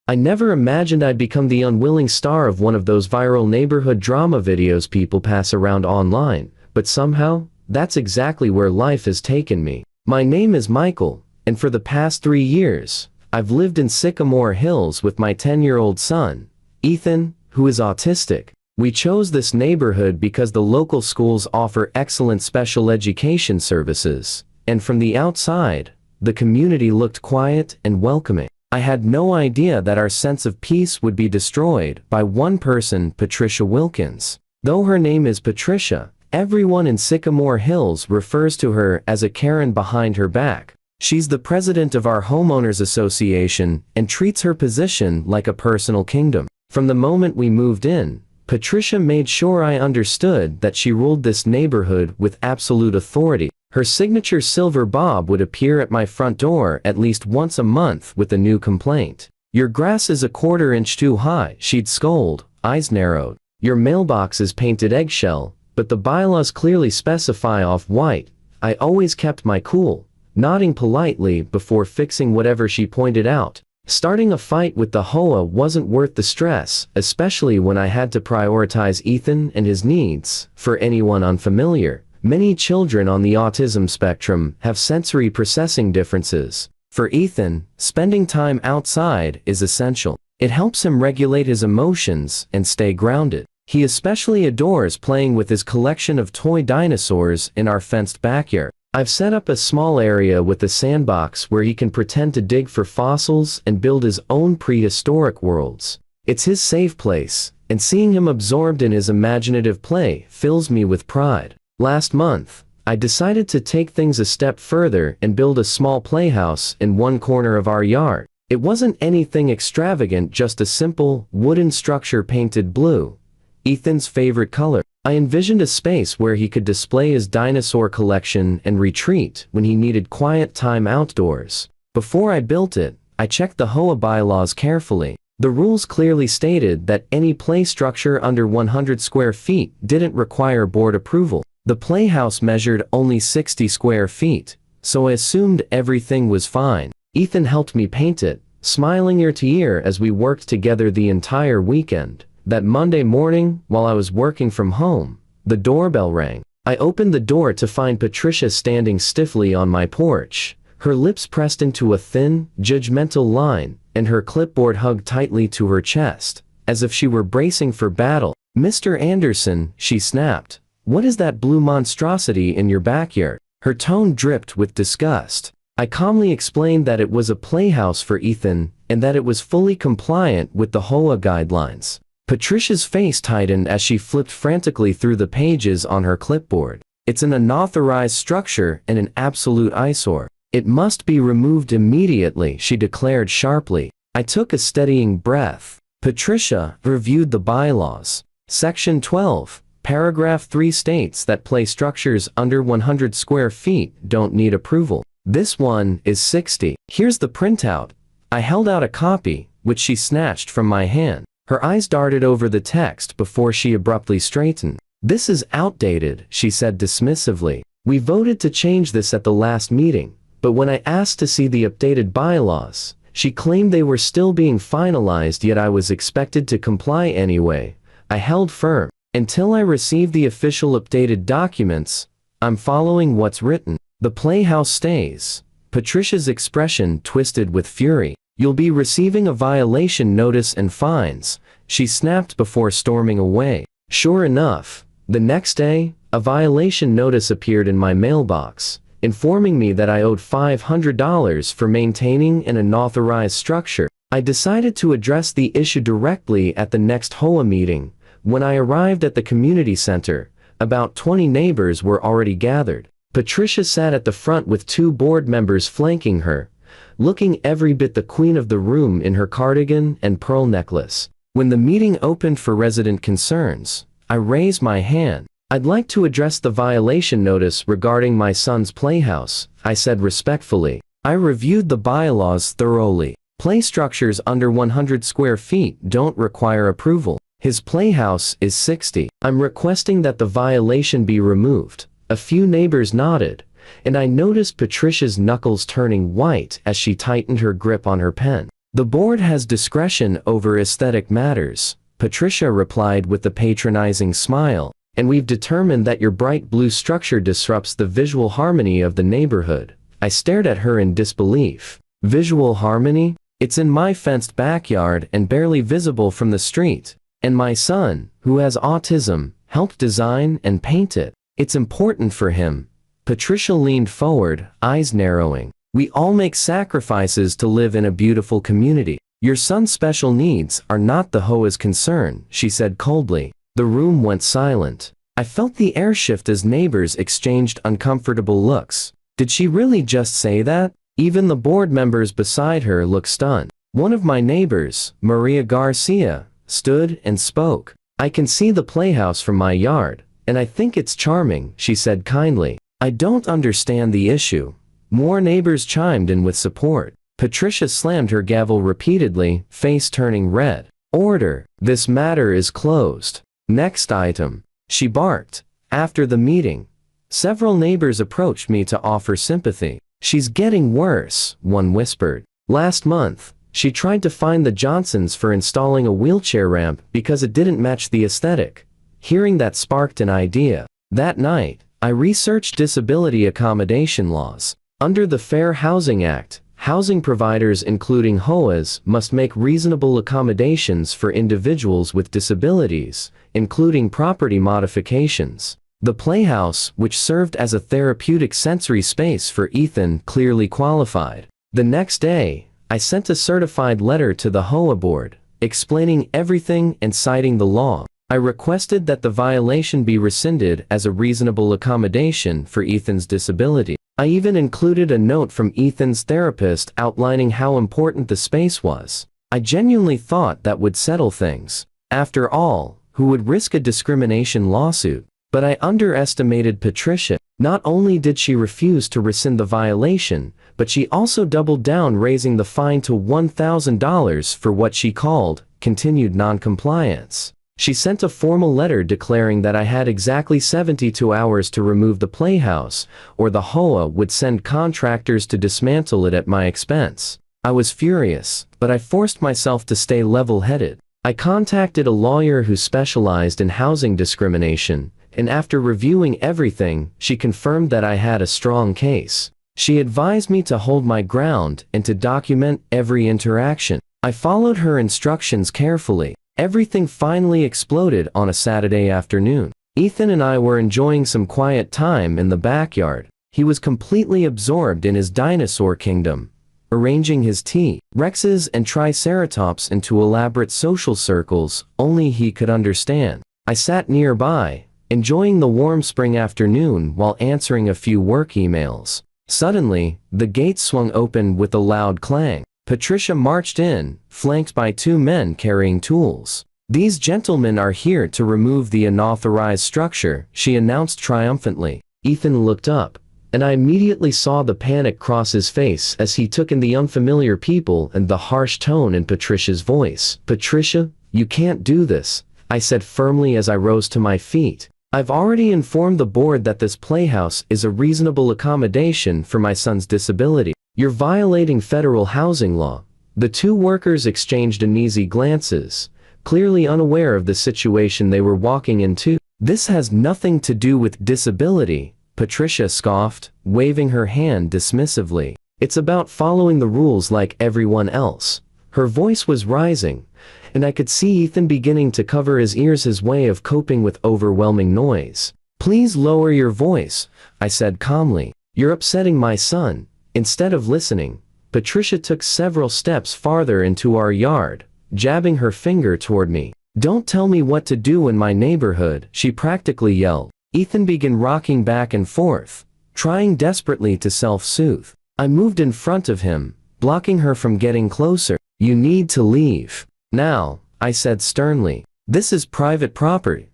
I never imagined I'd become the unwilling star of one of those viral neighborhood drama videos people pass around online, but somehow, that's exactly where life has taken me. My name is Michael, and for the past 3 years, I've lived in Sycamore Hills with my 10-year-old son, Ethan, who is autistic. We chose this neighborhood because the local schools offer excellent special education services, and from the outside, the community looked quiet and welcoming. I had no idea that our sense of peace would be destroyed by one person, Patricia Wilkins. Though her name is Patricia, everyone in Sycamore Hills refers to her as a Karen behind her back. She's the president of our Homeowners Association and treats her position like a personal kingdom. From the moment we moved in, Patricia made sure I understood that she ruled this neighborhood with absolute authority. Her signature silver bob would appear at my front door at least once a month with a new complaint. "Your grass is a 1/4 inch too high," she'd scold, eyes narrowed. "Your mailbox is painted eggshell, but the bylaws clearly specify off-white." I always kept my cool, nodding politely before fixing whatever she pointed out. Starting a fight with the HOA wasn't worth the stress, especially when I had to prioritize Ethan and his needs. For anyone unfamiliar, many children on the autism spectrum have sensory processing differences. For Ethan, spending time outside is essential. It helps him regulate his emotions and stay grounded. He especially adores playing with his collection of toy dinosaurs in our fenced backyard. I've set up a small area with a sandbox where he can pretend to dig for fossils and build his own prehistoric worlds. It's his safe place, and seeing him absorbed in his imaginative play fills me with pride. Last month, I decided to take things a step further and build a small playhouse in one corner of our yard. It wasn't anything extravagant, just a simple, wooden structure painted blue, Ethan's favorite color. I envisioned a space where he could display his dinosaur collection and retreat when he needed quiet time outdoors. Before I built it, I checked the HOA bylaws carefully. The rules clearly stated that any play structure under 100 square feet didn't require board approval. The playhouse measured only 60 square feet, so I assumed everything was fine. Ethan helped me paint it, smiling ear to ear as we worked together the entire weekend. That Monday morning, while I was working from home, the doorbell rang. I opened the door to find Patricia standing stiffly on my porch, her lips pressed into a thin, judgmental line, and her clipboard hugged tightly to her chest, as if she were bracing for battle. "Mr. Anderson," she snapped, "what is that blue monstrosity in your backyard?" Her tone dripped with disgust. I calmly explained that it was a playhouse for Ethan, and that it was fully compliant with the HOA guidelines. Patricia's face tightened as she flipped frantically through the pages on her clipboard. "It's an unauthorized structure and an absolute eyesore. It must be removed immediately," she declared sharply. I took a steadying breath. Patricia reviewed the bylaws. Section 12, paragraph 3 states that play structures under 100 square feet don't need approval. This one is 60. Here's the printout. I held out a copy, which she snatched from my hand. Her eyes darted over the text before she abruptly straightened. "This is outdated," she said dismissively. "We voted to change this at the last meeting, but when I asked to see the updated bylaws, she claimed they were still being finalized, yet I was expected to comply anyway." I held firm. "Until I receive the official updated documents, I'm following what's written. The playhouse stays." Patricia's expression twisted with fury. "You'll be receiving a violation notice and fines," she snapped before storming away. Sure enough, the next day, a violation notice appeared in my mailbox, informing me that I owed $500 for maintaining an unauthorized structure. I decided to address the issue directly at the next HOA meeting. When I arrived at the community center, about 20 neighbors were already gathered. Patricia sat at the front with 2 board members flanking her, looking every bit the queen of the room in her cardigan and pearl necklace. When the meeting opened for resident concerns, I raised my hand. "I'd like to address the violation notice regarding my son's playhouse," I said respectfully. I reviewed the bylaws thoroughly. Play structures under 100 square feet don't require approval. His playhouse is 60. I'm requesting that the violation be removed. A few neighbors nodded, and I noticed Patricia's knuckles turning white as she tightened her grip on her pen. The board has discretion over aesthetic matters, Patricia replied with a patronizing smile, and we've determined that your bright blue structure disrupts the visual harmony of the neighborhood. I stared at her in disbelief. Visual harmony? It's in my fenced backyard and barely visible from the street. And my son, who has autism, helped design and paint it. It's important for him. Patricia leaned forward, eyes narrowing. We all make sacrifices to live in a beautiful community. Your son's special needs are not the HOA's concern, she said coldly. The room went silent. I felt the air shift as neighbors exchanged uncomfortable looks. Did she really just say that? Even the board members beside her looked stunned. One of my neighbors, Maria Garcia, stood and spoke. I can see the playhouse from my yard, and I think it's charming, she said kindly. I don't understand the issue. More neighbors chimed in with support. Patricia slammed her gavel repeatedly, face turning red. Order. This matter is closed. Next item. She barked. After the meeting, several neighbors approached me to offer sympathy. She's getting worse, one whispered. Last month, she tried to fine the Johnsons for installing a wheelchair ramp because it didn't match the aesthetic. Hearing that sparked an idea. That night, I researched disability accommodation laws. Under the Fair Housing Act, housing providers including HOAs must make reasonable accommodations for individuals with disabilities, including property modifications. The playhouse, which served as a therapeutic sensory space for Ethan, clearly qualified. The next day, I sent a certified letter to the HOA board, explaining everything and citing the law. I requested that the violation be rescinded as a reasonable accommodation for Ethan's disability. I even included a note from Ethan's therapist outlining how important the space was. I genuinely thought that would settle things. After all, who would risk a discrimination lawsuit? But I underestimated Patricia. Not only did she refuse to rescind the violation, but she also doubled down, raising the fine to $1,000 for what she called continued noncompliance. She sent a formal letter declaring that I had exactly 72 hours to remove the playhouse, or the HOA would send contractors to dismantle it at my expense. I was furious, but I forced myself to stay level-headed. I contacted a lawyer who specialized in housing discrimination, and after reviewing everything, she confirmed that I had a strong case. She advised me to hold my ground and to document every interaction. I followed her instructions carefully. Everything finally exploded on a Saturday afternoon. Ethan and I were enjoying some quiet time in the backyard. He was completely absorbed in his dinosaur kingdom, arranging his T-Rexes and Triceratops into elaborate social circles only he could understand. I sat nearby, enjoying the warm spring afternoon while answering a few work emails. Suddenly, the gate swung open with a loud clang. Patricia marched in, flanked by two men carrying tools. These gentlemen are here to remove the unauthorized structure, she announced triumphantly. Ethan looked up, and I immediately saw the panic cross his face as he took in the unfamiliar people and the harsh tone in Patricia's voice. Patricia, you can't do this, I said firmly as I rose to my feet. I've already informed the board that this playhouse is a reasonable accommodation for my son's disability. You're violating federal housing law. The two workers exchanged uneasy glances, clearly unaware of the situation they were walking into. This has nothing to do with disability, Patricia scoffed, waving her hand dismissively. It's about following the rules like everyone else. Her voice was rising, and I could see Ethan beginning to cover his ears, his way of coping with overwhelming noise. Please lower your voice, I said calmly. You're upsetting my son. Instead of listening, Patricia took several steps farther into our yard, jabbing her finger toward me. Don't tell me what to do in my neighborhood, she practically yelled. Ethan began rocking back and forth, trying desperately to self-soothe. I moved in front of him, blocking her from getting closer. You need to leave. Now, I said sternly. This is private property,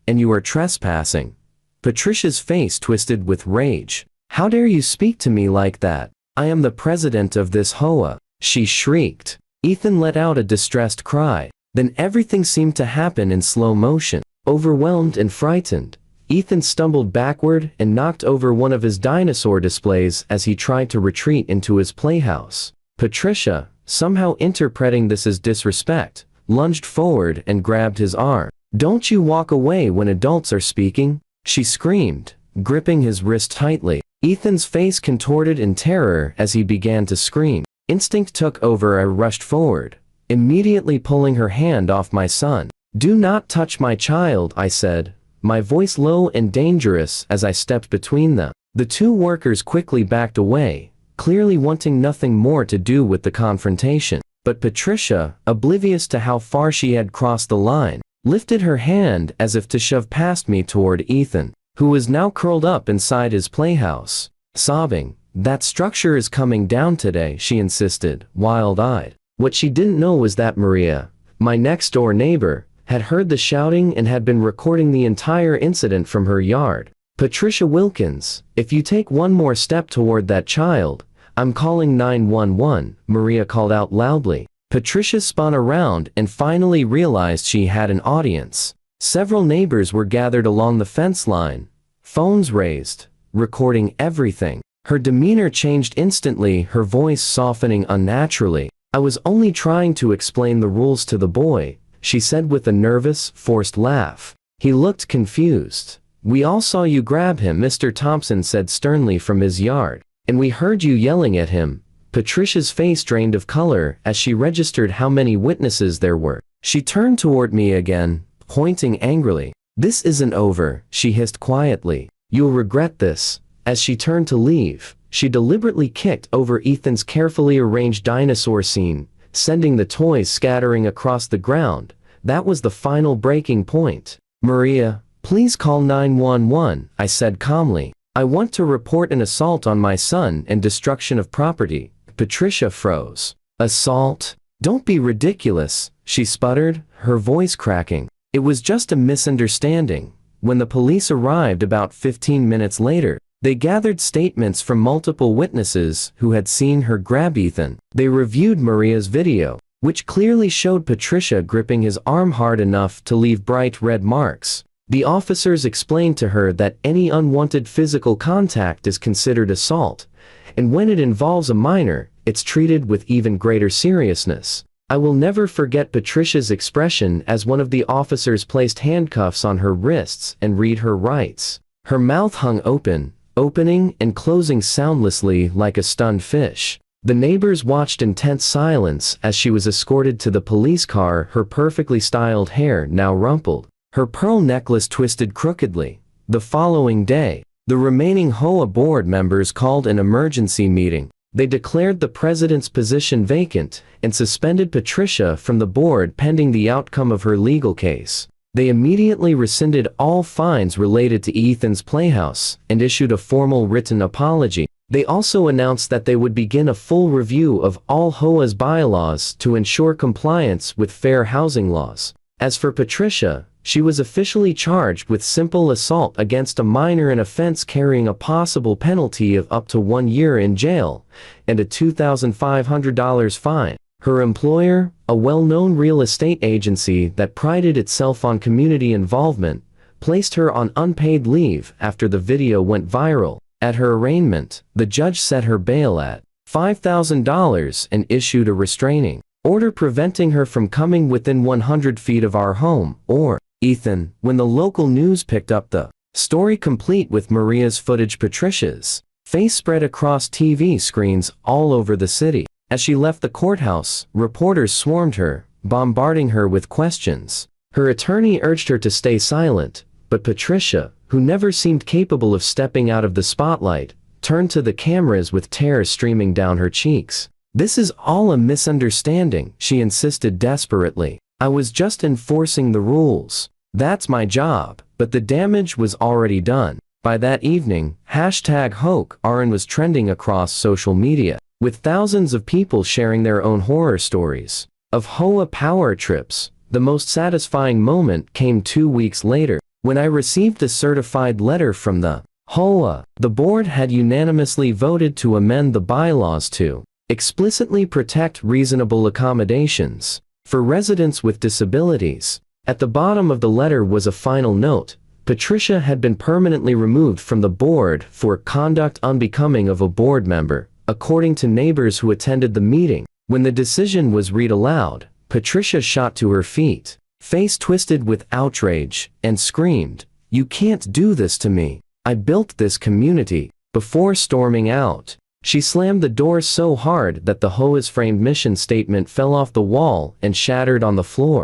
and you are trespassing. Patricia's face twisted with rage. How dare you speak to me like that? I am the president of this HOA, she shrieked. Ethan let out a distressed cry. Then everything seemed to happen in slow motion. Overwhelmed and frightened, Ethan stumbled backward and knocked over one of his dinosaur displays as he tried to retreat into his playhouse. Patricia, somehow interpreting this as disrespect, lunged forward and grabbed his arm. "Don't you walk away when adults are speaking," she screamed, gripping his wrist tightly. Ethan's face contorted in terror as he began to scream. Instinct took over. I rushed forward, immediately pulling her hand off my son. "Do not touch my child," I said, my voice low and dangerous as I stepped between them. The two workers quickly backed away, clearly wanting nothing more to do with the confrontation. But Patricia, oblivious to how far she had crossed the line, lifted her hand as if to shove past me toward Ethan, who was now curled up inside his playhouse, sobbing. "That structure is coming down today," she insisted, wild-eyed. What she didn't know was that Maria, my next-door neighbor, had heard the shouting and had been recording the entire incident from her yard. "Patricia Wilkins, if you take one more step toward that child, I'm calling 911, Maria called out loudly. Patricia spun around and finally realized she had an audience. Several neighbors were gathered along the fence line, phones raised, recording everything. Her demeanor changed instantly, her voice softening unnaturally. "I was only trying to explain the rules to the boy," she said with a nervous, forced laugh. "He looked confused. We all saw you grab him," Mr. Thompson said sternly from his yard. "And we heard you yelling at him." Patricia's face drained of color as she registered how many witnesses there were. She turned toward me again, pointing angrily. "This isn't over," she hissed quietly. "You'll regret this." As she turned to leave, she deliberately kicked over Ethan's carefully arranged dinosaur scene, sending the toys scattering across the ground. That was the final breaking point. "Maria, please call 911, I said calmly. "I want to report an assault on my son and destruction of property." Patricia froze. "Assault? Don't be ridiculous," she sputtered, her voice cracking. "It was just a misunderstanding." When the police arrived about 15 minutes later, they gathered statements from multiple witnesses who had seen her grab Ethan. They reviewed Maria's video, which clearly showed Patricia gripping his arm hard enough to leave bright red marks. The officers explained to her that any unwanted physical contact is considered assault, and when it involves a minor, it's treated with even greater seriousness. I will never forget Patricia's expression as one of the officers placed handcuffs on her wrists and read her rights. Her mouth hung open, opening and closing soundlessly like a stunned fish. The neighbors watched in tense silence as she was escorted to the police car, her perfectly styled hair now rumpled, her pearl necklace twisted crookedly. The following day, the remaining HOA board members called an emergency meeting. They declared the president's position vacant and suspended Patricia from the board pending the outcome of her legal case. They immediately rescinded all fines related to Ethan's playhouse and issued a formal written apology. They also announced that they would begin a full review of all HOA's bylaws to ensure compliance with fair housing laws. As for Patricia, she was officially charged with simple assault against a minor, an offense carrying a possible penalty of up to 1 year in jail and a $2,500 fine. Her employer, a well-known real estate agency that prided itself on community involvement, placed her on unpaid leave after the video went viral. At her arraignment, the judge set her bail at $5,000 and issued a restraining order preventing her from coming within 100 feet of our home or Ethan. When the local news picked up the story complete with Maria's footage, Patricia's face spread across TV screens all over the city. As she left the courthouse, reporters swarmed her, bombarding her with questions. Her attorney urged her to stay silent, but Patricia, who never seemed capable of stepping out of the spotlight, turned to the cameras with tears streaming down her cheeks. "This is all a misunderstanding," she insisted desperately. "I was just enforcing the rules. That's my job." But the damage was already done. By that evening, #HoaRN was trending across social media, with thousands of people sharing their own horror stories of HOA power trips. The most satisfying moment came 2 weeks later, when I received a certified letter from the HOA. The board had unanimously voted to amend the bylaws to explicitly protect reasonable accommodations for residents with disabilities. At the bottom of the letter was a final note. Patricia had been permanently removed from the board for conduct unbecoming of a board member. According to neighbors who attended the meeting, When the decision was read aloud, Patricia shot to her feet, face twisted with outrage, and screamed, "You can't do this to me. I built this community." Before storming out, she slammed the door so hard that the HOA's framed mission statement fell off the wall and shattered on the floor.